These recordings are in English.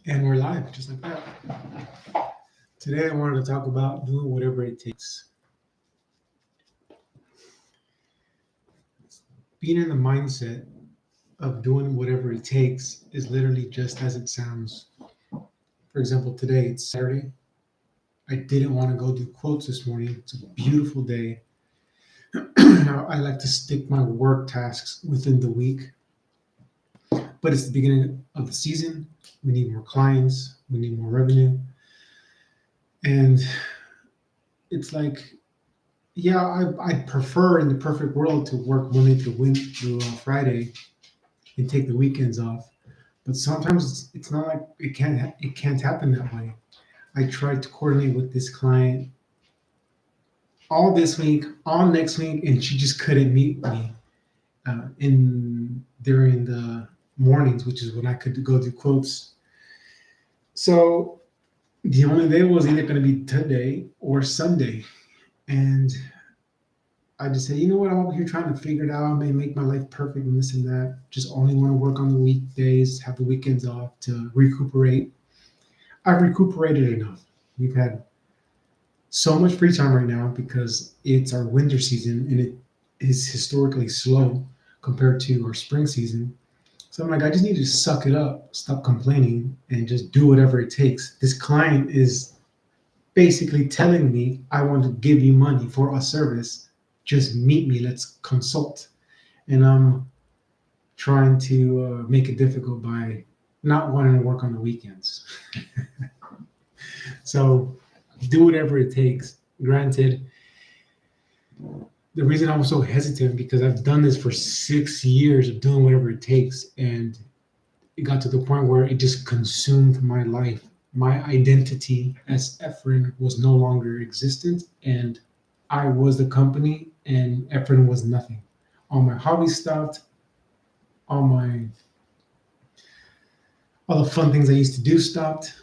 And we're live, just like that. Today, I wanted to talk about doing whatever it takes. Being in the mindset of doing whatever it takes is literally just as it sounds. For example, today it's Saturday. I didn't want to go do quotes this morning. It's a beautiful day. I like to stick my work tasks within the week, but it's the beginning of the season. We need more clients, we need more revenue. And it's like, yeah, I'd prefer in the perfect world to work Monday through Friday and take the weekends off. But sometimes it's not like it can't happen that way. I tried to coordinate with this client all this week, all next week, and she just couldn't meet me in during the mornings, which is when I could go do quotes. So the only day was either going to be today or Sunday, and I just said, you know what, I'm over here trying to figure it out. I may make my life perfect and this and that. Just only want to work on the weekdays, have the weekends off to recuperate. I've recuperated enough. We've had so much free time right now because it's our winter season and it is historically slow compared to our spring season. So I'm like, I just need to suck it up, stop complaining, and just do whatever it takes. This client is basically telling me, I want to give you money for a service. Just meet me, let's consult. And I'm trying to make it difficult by not wanting to work on the weekends. So do whatever it takes. Granted, the reason I was so hesitant because I've done this for 6 years of doing whatever it takes, and it got to the point where it just consumed my life. My identity as Efren was no longer existent, and I was the company, and Efren was nothing. All my hobbies stopped. All my all the fun things I used to do stopped,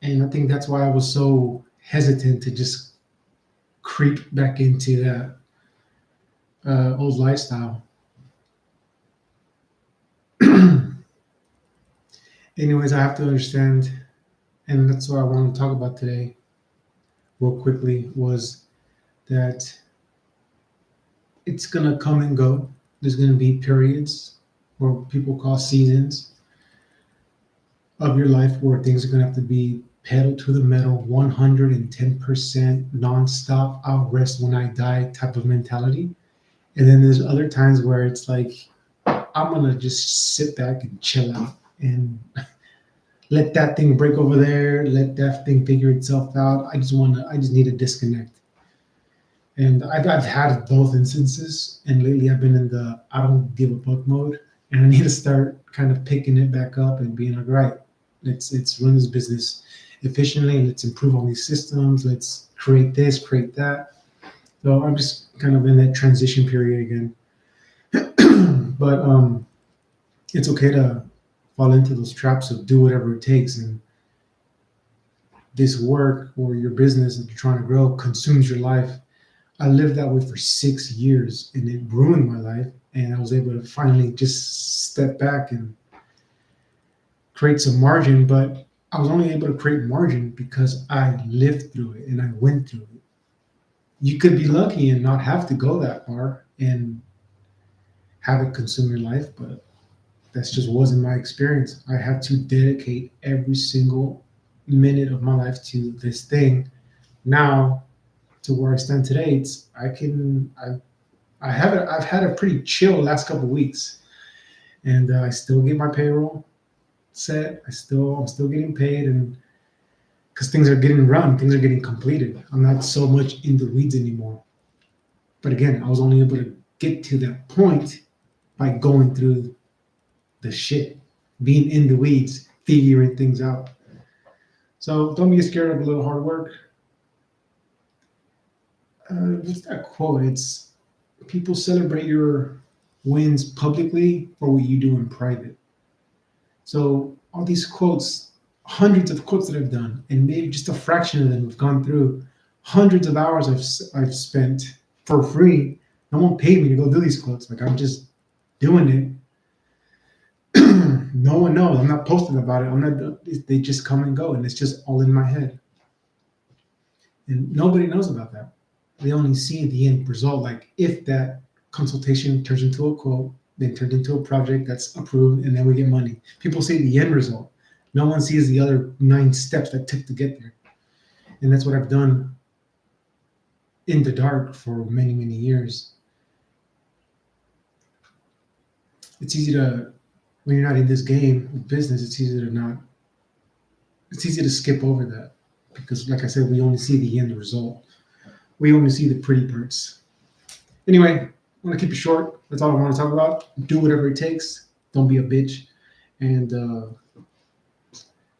and I think that's why I was so hesitant to just creep back into that old lifestyle. Anyways, I have to understand, and that's what I want to talk about today, real quickly, was that it's gonna come and go. There's gonna be periods, or people call seasons, of your life where things are gonna have to be pedal to the metal, 110% nonstop. I'll rest when I die type of mentality. And then there's other times where it's like I'm gonna just sit back and chill out and let that thing break over there, let that thing figure itself out. I just need to disconnect. And I've had both instances, and lately I've been in the I don't give a fuck mode, and I need to start kind of picking it back up and being like, right, let's run this business efficiently. Let's improve on these systems. Let's create this, create that. So I'm just kind of in that transition period again. But it's okay to fall into those traps of do whatever it takes, and this work or your business that you're trying to grow consumes your life. I lived that way for 6 years and it ruined my life. And I was able to finally just step back and create some margin. But I was only able to create margin because I lived through it and I went through it. You could be lucky and not have to go that far and have it consume your life, but that's just wasn't my experience. I had to dedicate every single minute of my life to this thing. Now, to where I stand today, I've had a pretty chill last couple of weeks, and I still get my payroll set. I'm still getting paid, and because things are getting run, things are getting completed. I'm not so much in the weeds anymore. But again, I was only able to get to that point by going through the shit, being in the weeds, figuring things out. So don't be scared of a little hard work. What's that quote? It's people celebrate your wins publicly for what you do in private. So all these quotes, hundreds of quotes that I've done, and maybe just a fraction of them have gone through. Hundreds of hours I've spent for free. No one paid me to go do these quotes. Like I'm just doing it No one knows. I'm not posting about it. I'm not. They just come and go, and it's just all in my head, and nobody knows about that. They only see the end result. Like if that consultation turns into a quote, then turns into a project that's approved, and then we get money. People see the end result. No one sees the other 9 steps that took to get there, and that's what I've done in the dark for many, many years. It's easy to, when you're not in this game of business, it's easy to not, it's easy to skip over that because, like I said, we only see the end result. We only see the pretty parts. Anyway, I want to keep it short. That's all I want to talk about. Do whatever it takes. Don't be a bitch, and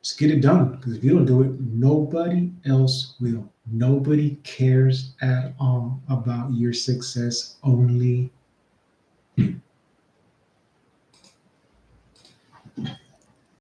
just get it done. Because if you don't do it, nobody else will. Nobody cares at all about your success. Only